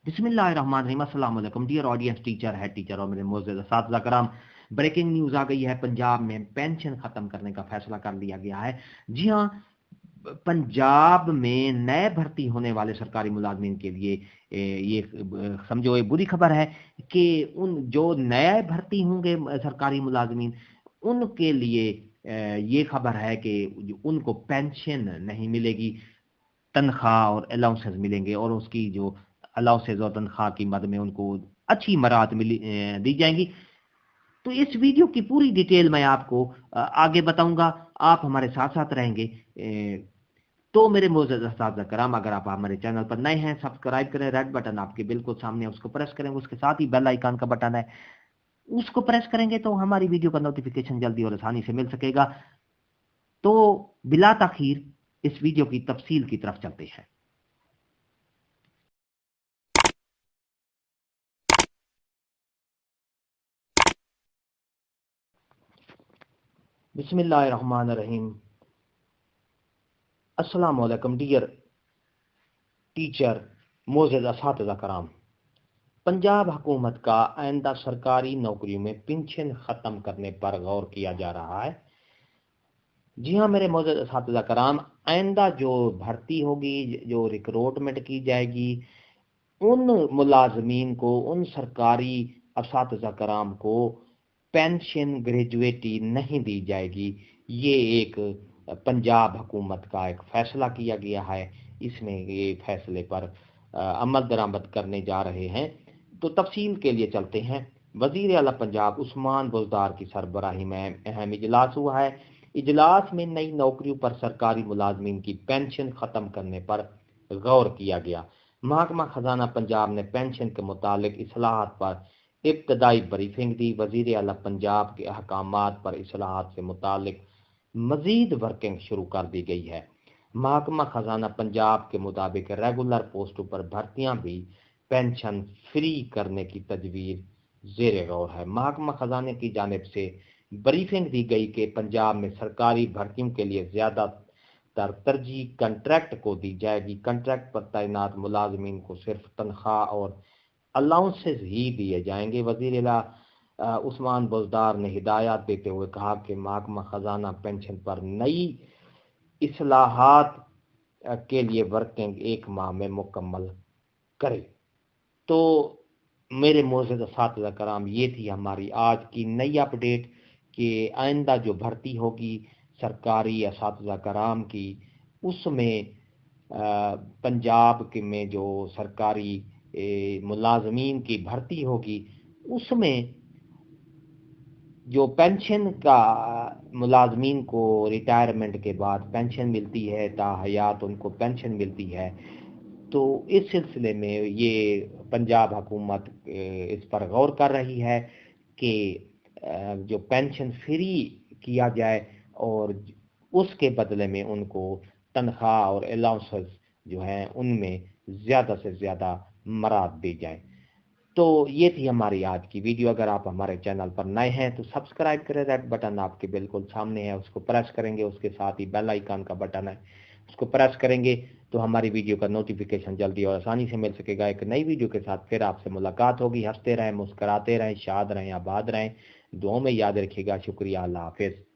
बिस्मिल्लाहिर्रहमानिर्रहीम। अस्सलाम वालेकुम डियर ऑडियंस, टीचर है टीचर और मेरे मोअज़्ज़ज़ असातिज़ा कराम। ब्रेकिंग न्यूज़ आ गई है, पंजाब में पेंशन ख़त्म करने का फैसला कर लिया गया है। जी हाँ, पंजाब में नए भर्ती होने वाले सरकारी मुलाजमीन के लिए ये समझो ये बुरी खबर है कि उन जो नए भर्ती होंगे सरकारी मुलाजमीन उनके लिए ये खबर है कि उनको पेंशन नहीं मिलेगी, तनख्वाह और अलाउंसेस मिलेंगे और उसकी जो अलाउंसेस और तनख्वाह की मद में उनको अच्छी मराहत दी जाएंगी। तो इस वीडियो की पूरी डिटेल मैं आपको आगे बताऊंगा, आप हमारे साथ साथ रहेंगे। तो मेरे मोअज़्ज़ज़ असातिज़ा कराम, अगर आप हमारे चैनल पर नए हैं सब्सक्राइब करें, रेड बटन आपके बिल्कुल सामने है उसको प्रेस करें, उसके साथ ही बेल आइकन का बटन है उसको प्रेस करेंगे तो हमारी वीडियो का नोटिफिकेशन जल्दी और आसानी से मिल सकेगा। तो बिला ताखीर इस वीडियो की तफसील की तरफ चलते हैं। बिस्मिल्लाहिर्रहमानिर्रहीम। अस्सलाम वालेकुम डियर टीचर, मोअज़्ज़ज़ असातिज़ा कराम। पंजाब हुकूमत का आइंदा सरकारी नौकरियों में पेंशन ख़त्म करने पर गौर किया जा रहा है। जी हाँ मेरे मोअज़्ज़ज़ असातिज़ा कराम, आइंदा जो भर्ती होगी, जो रिक्रूटमेंट की जाएगी, उन मुलाजमीन को, उन सरकारी असातिज़ा कराम को पेंशन ग्रेजुएटी नहीं दी जाएगी। ये एक पंजाब हुकूमत का एक फैसला किया गया है। इसमें ये फैसले पर अमल दरामद करने जा रहे हैं। तो तफसील के लिए चलते हैं। वज़ीर आला पंजाब उस्मान बुज़दार की सरबराही में अहम इजलास हुआ है। इजलास में नई नौकरियों पर सरकारी मुलाजमीन की पेंशन ख़त्म करने पर गौर किया गया। महकमा खजाना पंजाब ने पेंशन के मुतालिक इस्लाहात पर इब्तदाई ब्रीफिंग दी। वज़ीर आला पंजाब के अहकामात पर इस्लाहात से मुतालिक मजीद वर्किंग शुरू कर दी गई है। महकमा खजाना पंजाब के मुताबिक रेगुलर पोस्टों पर भर्तियां भी पेंशन फ्री करने की तजवीज़ ज़ेर गौर है। महकमा खजाने की जानिब से ब्रीफिंग दी गई कि पंजाब में सरकारी भर्तियों के लिए ज़्यादातर तरजीह कंट्रैक्ट को दी जाएगी। कंट्रैक्ट पर तैनात मुलाजमीन को सिर्फ तनख्वाह और अलाउंसेस ही दिए जाएंगे। वज़ीर उस्मान बुज़दार ने हिदायत देते हुए कहा कि महकमा खजाना पेंशन पर नई इस्लाहात के लिए वर्किंग 1 माह में मुकम्मल करे। तो मेरे मोअज़्ज़ज़ असातिज़ा कराम, ये थी हमारी आज की नई अपडेट कि आइंदा जो भर्ती होगी सरकारी असातिज़ा कराम की, उसमें पंजाब के में जो सरकारी मुलाजमीन की भर्ती होगी उसमें जो पेंशन का मुलाजमीन को रिटायरमेंट के बाद पेंशन मिलती है, ताहयात उनको पेंशन मिलती है। तो इस सिलसिले में ये पंजाब हुकूमत इस पर गौर कर रही है कि जो पेंशन फ्री किया जाए और उसके बदले में उनको तनख्वाह और अलाउंसेस जो हैं उनमें ज़्यादा से ज़्यादा मराद दी जाए। तो ये थी हमारी आज की वीडियो। अगर आप हमारे चैनल पर नए हैं तो सब्सक्राइब करें, रेड बटन आपके बिल्कुल सामने है उसको प्रेस करेंगे, उसके साथ ही बेल आइकन का बटन है उसको प्रेस करेंगे तो हमारी वीडियो का नोटिफिकेशन जल्दी और आसानी से मिल सकेगा। एक नई वीडियो के साथ फिर आपसे मुलाकात होगी। हंसते रहें, मुस्कराते रहें, शाद रहें, आबाद रहें, दुआओं में याद रखिएगा। शुक्रिया, अल्लाह हाफिज़।